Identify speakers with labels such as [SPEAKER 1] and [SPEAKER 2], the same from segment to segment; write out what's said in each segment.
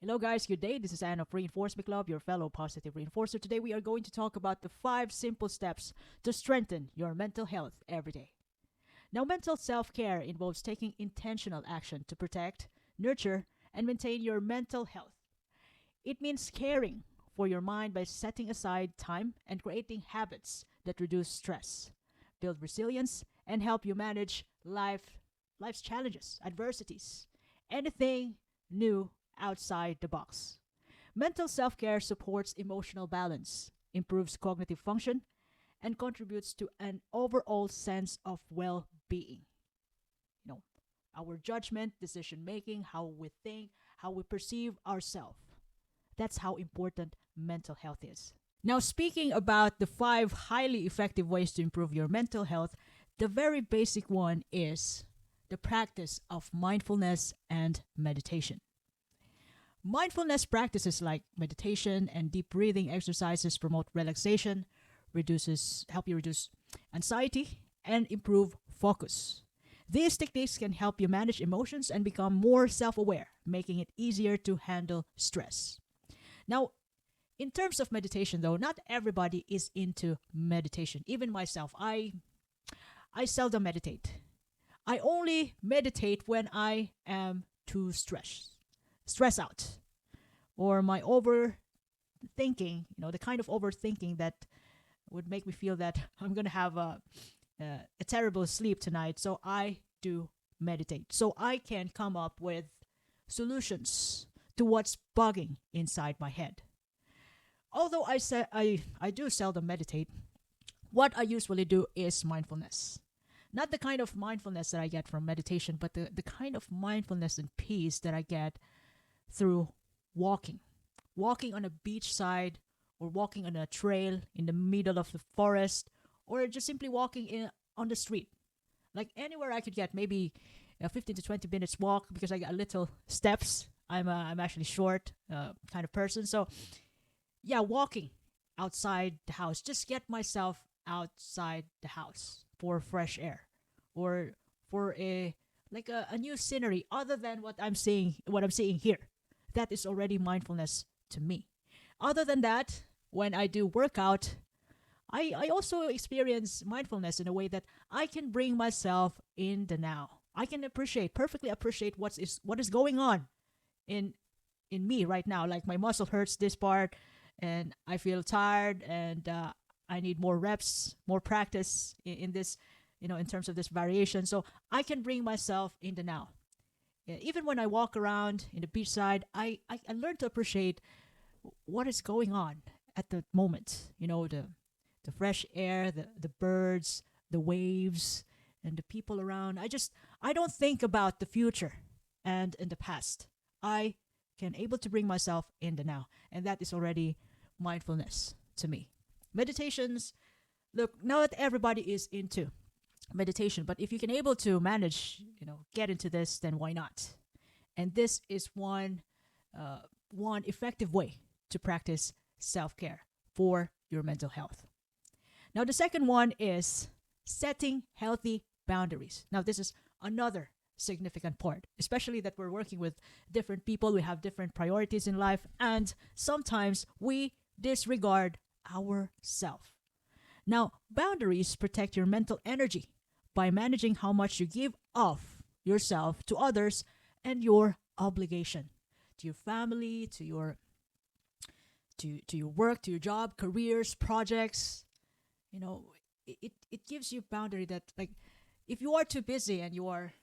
[SPEAKER 1] Hello, guys. Good day. This is Anne of Reinforcement Club, your fellow positive reinforcer. Today, we are going to talk about the 5 simple steps to strengthen your mental health every day. Now, mental self care involves taking intentional action to protect, nurture, and maintain your mental health. It means caring for your mind by setting aside time and creating habits that reduce stress, build resilience, and help you manage life's challenges, adversities, anything new outside the box. Mental self care supports emotional balance, improves cognitive function, and contributes to an overall sense of well being. You know, our judgment, decision making, how we think, how we perceive ourselves. That's how important mental health is. Now, speaking about the 5 highly effective ways to improve your mental health, the very basic one is the practice of mindfulness and meditation. Mindfulness practices like meditation and deep breathing exercises promote relaxation, help you reduce anxiety, and improve focus. These techniques can help you manage emotions and become more self-aware, making it easier to handle stress. Now, in terms of meditation though, not everybody is into meditation. Even myself, I seldom meditate. I only meditate when I am too stress out, or my overthinking, the kind of overthinking that would make me feel that I'm going to have a terrible sleep tonight. So I do meditate. So I can come up with solutions to what's bugging inside my head. Although I do seldom meditate, what I usually do is mindfulness. Not the kind of mindfulness that I get from meditation, but the kind of mindfulness and peace that I get through walking. Walking on a beach side, or walking on a trail in the middle of the forest, or just simply walking on the street. Like anywhere I could get, maybe a 15 to 20 minutes walk because I got little steps. I'm actually short kind of person. So yeah, walking outside the house. Just get myself outside the house for fresh air, or for a new scenery other than what I'm seeing here. That is already mindfulness to me. Other than that, when I do workout, I also experience mindfulness in a way that I can bring myself in the now. I can perfectly appreciate what is going on in me right now. Like my muscle hurts this part, and I feel tired, and I need more reps, more practice in this, in terms of this variation. So I can bring myself in the now. Yeah, even when I walk around in the beachside, I learn to appreciate what is going on at the moment. The fresh air, the birds, the waves, and the people around. I don't think about the future and in the past. I can able to bring myself in the now, and that is already mindfulness to me. Meditations, look, not everybody is into meditation, but if you can able to manage, get into this, then why not? And this is one effective way to practice self-care for your mental health. Now, the second one is setting healthy boundaries. Now, this is another significant part, especially that we're working with different people. We have different priorities in life, and sometimes we disregard ourselves. Now, boundaries protect your mental energy by managing how much you give of yourself to others and your obligation to your family, to your work, to your job, careers, projects. It gives you boundary that, like, if you are too busy and you're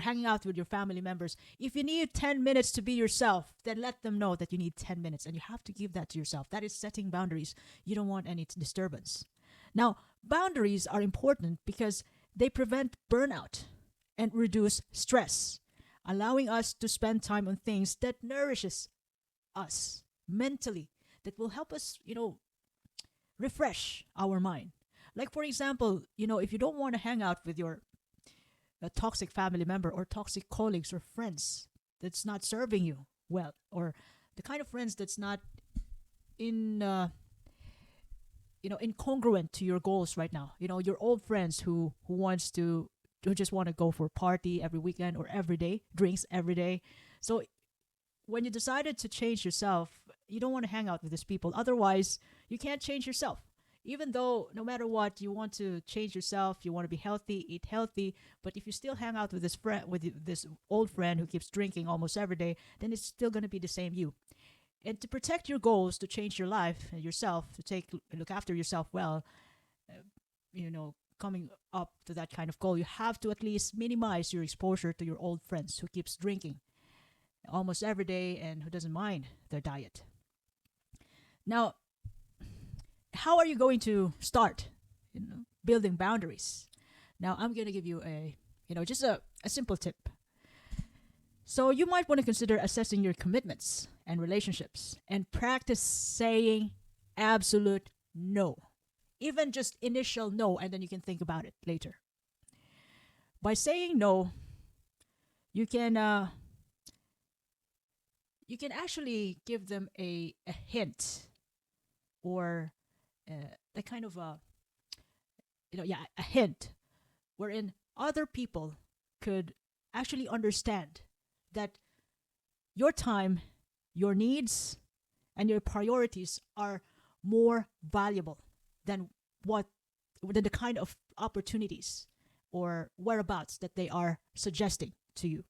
[SPEAKER 1] hanging out with your family members, if you need 10 minutes to be yourself, then let them know that you need 10 minutes, and you have to give that to yourself. That is setting boundaries. You don't want any disturbance. Now, boundaries are important because they prevent burnout and reduce stress, allowing us to spend time on things that nourishes us mentally, that will help us, refresh our mind. Like, for example, if you don't want to hang out with your a toxic family member or toxic colleagues or friends that's not serving you well, or the kind of friends that's not in incongruent to your goals right now. Your old friends who just want to go for a party every weekend or every day, drinks every day. So when you decided to change yourself, you don't want to hang out with these people. Otherwise, you can't change yourself. Even though no matter what, you want to change yourself, you want to be healthy, eat healthy, but if you still hang out with this friend, this old friend who keeps drinking almost every day, then it's still going to be the same you. And to protect your goals, to change your life and yourself, to look after yourself well, coming up to that kind of goal, you have to at least minimize your exposure to your old friends who keeps drinking almost every day and who doesn't mind their diet. Now, how are you going to start building boundaries? Now, I'm going to give you just a simple tip. So you might want to consider assessing your commitments and relationships and practice saying absolute no. Even just initial no, and then you can think about it later. By saying no, you can actually give them a hint, or a kind of a hint wherein other people could actually understand that your time, your needs, and your priorities are more valuable than the kind of opportunities or whereabouts that they are suggesting to you.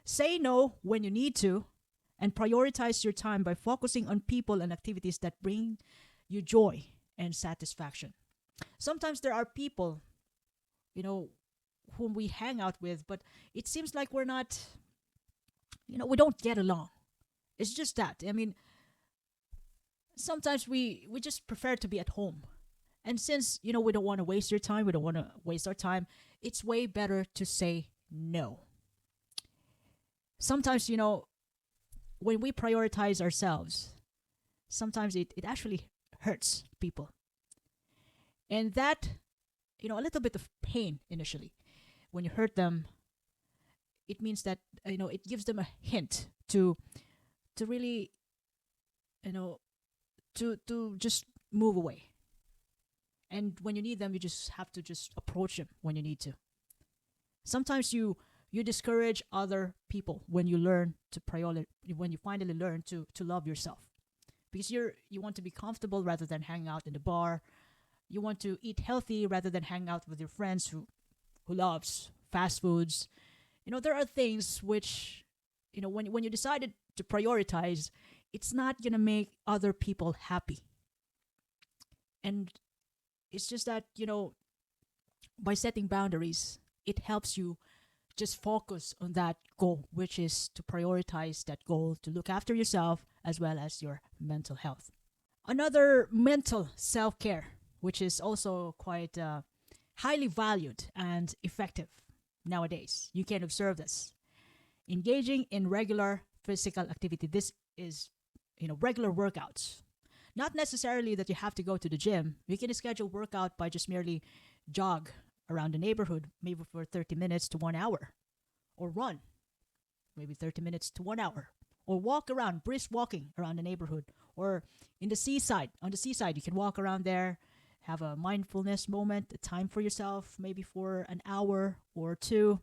[SPEAKER 1] Say no when you need to, and prioritize your time by focusing on people and activities that bring you joy and satisfaction. Sometimes there are people, whom we hang out with, but it seems like we're not, we don't get along. It's just that. I mean, sometimes we just prefer to be at home. And since, we don't want to waste your time, we don't want to waste our time, it's way better to say no. Sometimes, when we prioritize ourselves, sometimes it actually hurts people. And that, a little bit of pain initially, when you hurt them, it means that, it gives them a hint to really, to just move away. And when you need them, you just have to just approach them when you need to. Sometimes you discourage other people when you learn to when you finally learn to love yourself, because you want to be comfortable rather than hang out in the bar. You want to eat healthy rather than hang out with your friends who loves fast foods. There are things which, when you decided to prioritize, it's not gonna make other people happy. And it's just that, by setting boundaries, it helps you just focus on that goal, which is to prioritize that goal, to look after yourself as well as your mental health. Another mental self-care, which is also quite highly valued and effective nowadays. You can observe this. Engaging in regular physical activity. This is, regular workouts. Not necessarily that you have to go to the gym. You can schedule workout by just merely jog around the neighborhood, maybe for 30 minutes to 1 hour. Or run, maybe 30 minutes to 1 hour. Or walk around, brisk walking around the neighborhood. Or on the seaside, you can walk around there, have a mindfulness moment, a time for yourself, maybe for an hour or two.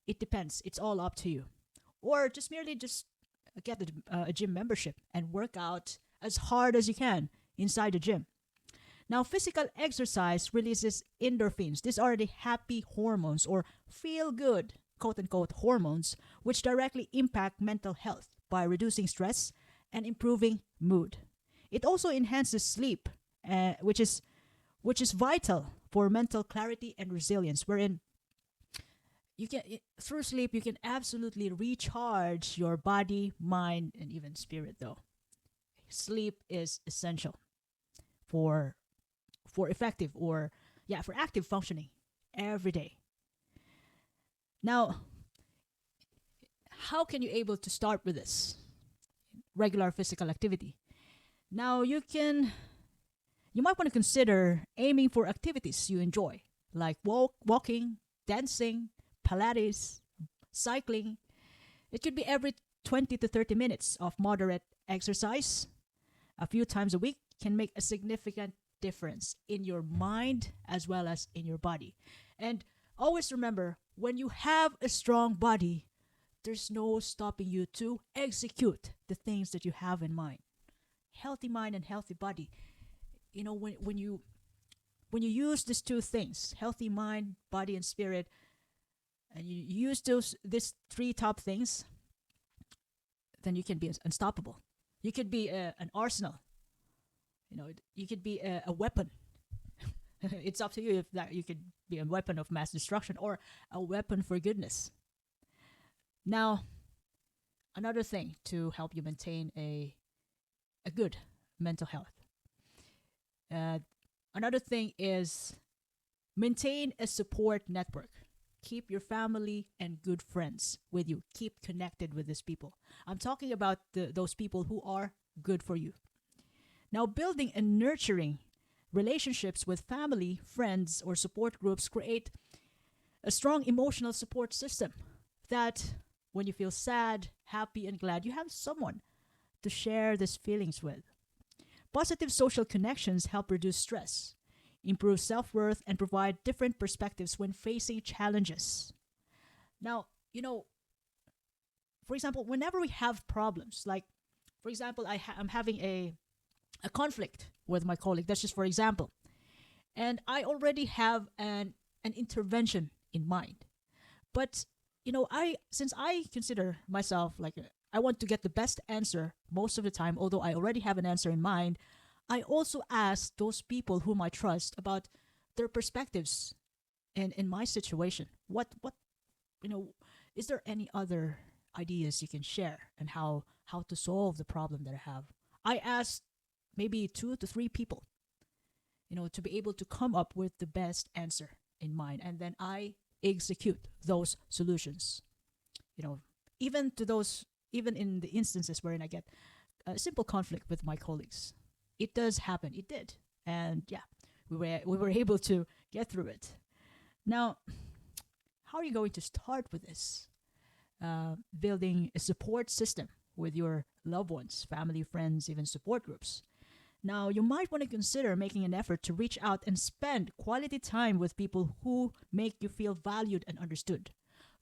[SPEAKER 1] It depends. It's all up to you. Or just merely get a gym membership and work out as hard as you can inside the gym. Now, physical exercise releases endorphins. These are the happy hormones, or feel good, quote unquote, hormones, which directly impact mental health by reducing stress and improving mood. It also enhances sleep, which is vital for mental clarity and resilience, wherein through sleep you can absolutely recharge your body, mind, and even spirit. Though sleep is essential for effective for active functioning every day. Now, how can you able to start with this regular physical activity? Now, you might want to consider aiming for activities you enjoy, like walking, dancing, Pilates, cycling. It could be every 20 to 30 minutes of moderate exercise a few times a week can make a significant difference in your mind as well as in your body. And always remember, when you have a strong body, there's no stopping you to execute the things that you have in mind. Healthy mind and healthy body. When you use these two things, healthy mind, body, and spirit, and you use these three top things, then you can be unstoppable. You could be an arsenal. You could be a weapon. It's up to you if that you could be a weapon of mass destruction or a weapon for goodness. Now, another thing to help you maintain a good mental health. Uh, Another thing is maintain a support network. Keep your family and good friends with you. Keep connected with these people. I'm talking about those people who are good for you. Now, building and nurturing relationships with family, friends, or support groups create a strong emotional support system that when you feel sad, happy, and glad, you have someone to share these feelings with. Positive social connections help reduce stress, improve self worth, and provide different perspectives when facing challenges. Now, for example, whenever we have problems, like, for example, I'm having a conflict with my colleague, that's just for example, and I already have an intervention in mind. But, since I consider myself like I want to get the best answer most of the time, although I already have an answer in mind, I also ask those people whom I trust about their perspectives in my situation. What is there any other ideas you can share and how to solve the problem that I have? I ask maybe 2 to 3 people, to be able to come up with the best answer in mind, and then I execute those solutions. You know, even to those even in the instances wherein I get a simple conflict with my colleagues. It does happen. It did. And yeah, we were able to get through it. Now, how are you going to start with this? Building a support system with your loved ones, family, friends, even support groups. Now, you might want to consider making an effort to reach out and spend quality time with people who make you feel valued and understood.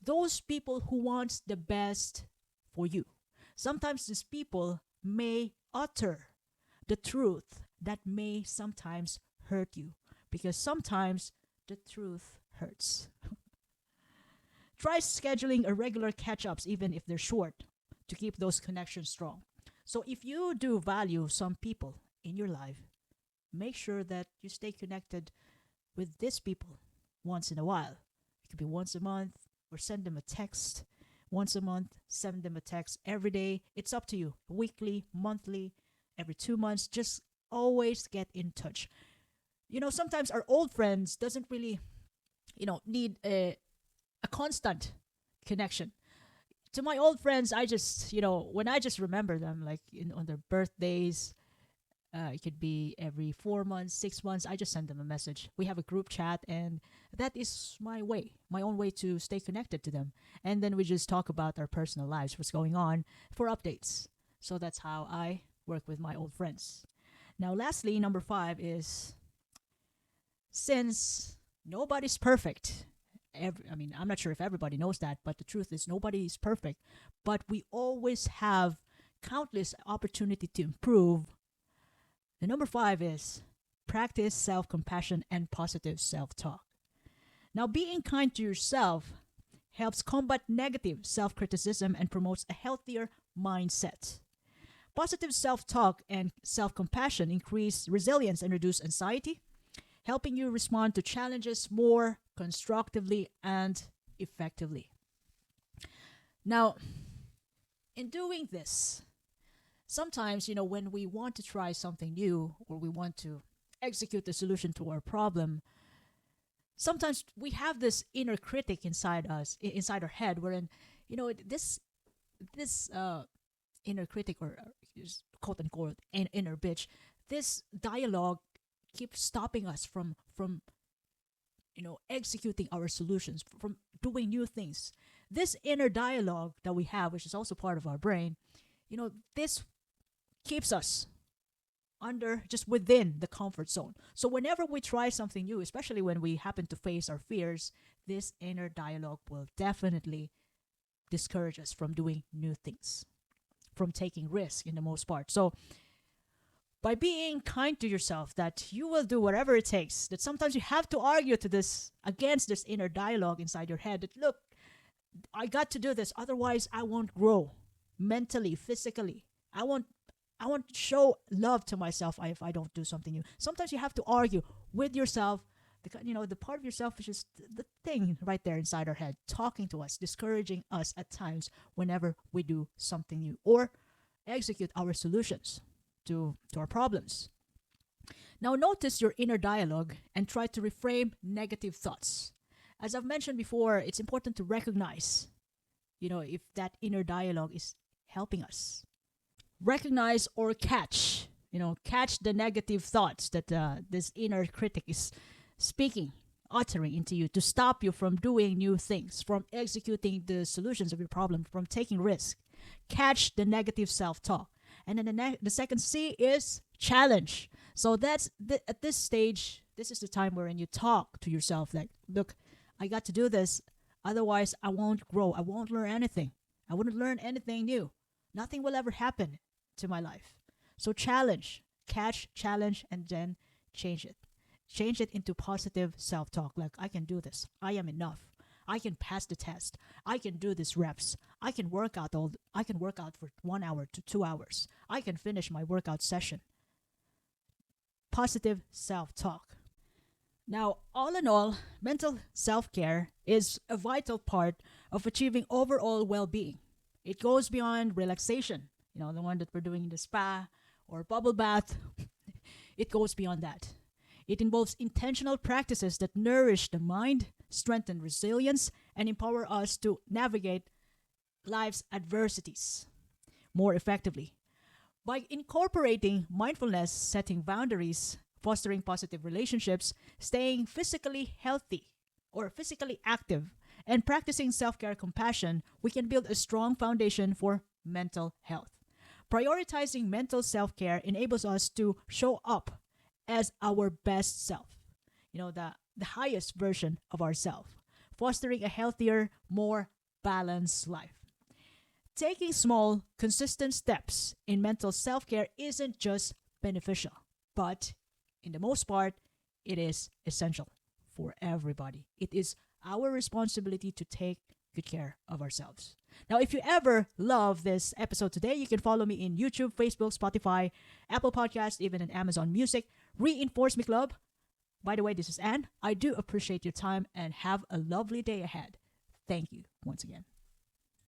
[SPEAKER 1] Those people who want the best for you. Sometimes these people may utter the truth that may sometimes hurt you, because sometimes the truth hurts. Try scheduling a regular catch-ups even if they're short to keep those connections strong. So if you do value some people in your life, make sure that you stay connected with these people once in a while. It could be once a month, or send them a text once a month, send them a text every day. It's up to you. Weekly, monthly, every 2 months. Just always get in touch. Sometimes our old friends doesn't really, need a constant connection. To my old friends, I just, when I just remember them, like on their birthdays, it could be every 4 months, 6 months. I just send them a message. We have a group chat, and that is my own way to stay connected to them. And then we just talk about our personal lives, what's going on for updates. So that's how I work with my old friends. Now, lastly, number 5 is, since nobody's perfect, I'm not sure if everybody knows that, but the truth is nobody is perfect. But we always have countless opportunity to improve. The number 5 is practice self-compassion and positive self-talk. Now, being kind to yourself helps combat negative self-criticism and promotes a healthier mindset. Positive self-talk and self-compassion increase resilience and reduce anxiety, helping you respond to challenges more constructively and effectively. Now, in doing this, sometimes, when we want to try something new or we want to execute the solution to our problem, sometimes we have this inner critic inside us, inside our head, wherein, this inner critic, or quote unquote inner bitch, this dialogue keeps stopping us from executing our solutions, from doing new things. This inner dialogue that we have, which is also part of our brain, this keeps us just within the comfort zone. So whenever we try something new, especially when we happen to face our fears, this inner dialogue will definitely discourage us from doing new things, from taking risk in the most part. So by being kind to yourself, that you will do whatever it takes, that sometimes you have to argue to this against this inner dialogue inside your head that, look, I got to do this, otherwise I won't grow mentally, physically. I won't show love to myself if I don't do something new. Sometimes you have to argue with yourself. The part of yourself is just the thing right there inside our head, talking to us, discouraging us at times whenever we do something new or execute our solutions to our problems. Now, notice your inner dialogue and try to reframe negative thoughts. As I've mentioned before, it's important to recognize, if that inner dialogue is helping us. Recognize or catch the negative thoughts that this inner critic is speaking, uttering into you to stop you from doing new things, from executing the solutions of your problem, from taking risk. Catch the negative self-talk. And then the second C is challenge. So at this stage, this is the time wherein you talk to yourself like, look, I got to do this. Otherwise, I won't grow. I won't learn anything. I wouldn't learn anything new. Nothing will ever happen to my life. So challenge, challenge, and then change it. Change it into positive self-talk. Like, I can do this. I am enough. I can pass the test. I can do these reps. I can work out for 1 hour to 2 hours. I can finish my workout session. Positive self-talk. Now, all in all, mental self-care is a vital part of achieving overall well-being. It goes beyond relaxation, the one that we're doing in the spa or bubble bath. It goes beyond that. It involves intentional practices that nourish the mind, strengthen resilience, and empower us to navigate life's adversities more effectively. By incorporating mindfulness, setting boundaries, fostering positive relationships, staying physically healthy or physically active, and practicing self-care compassion, we can build a strong foundation for mental health. Prioritizing mental self-care enables us to show up as our best self, the highest version of ourselves, fostering a healthier, more balanced life. Taking small, consistent steps in mental self-care isn't just beneficial, but in the most part, it is essential for everybody. It is our responsibility to take good care of ourselves. Now, if you ever love this episode today, you can follow me in YouTube, Facebook, Spotify, Apple Podcasts, even in Amazon Music. Reinforce Me Club. By the way, this is Anne. I do appreciate your time and have a lovely day ahead. Thank you once again.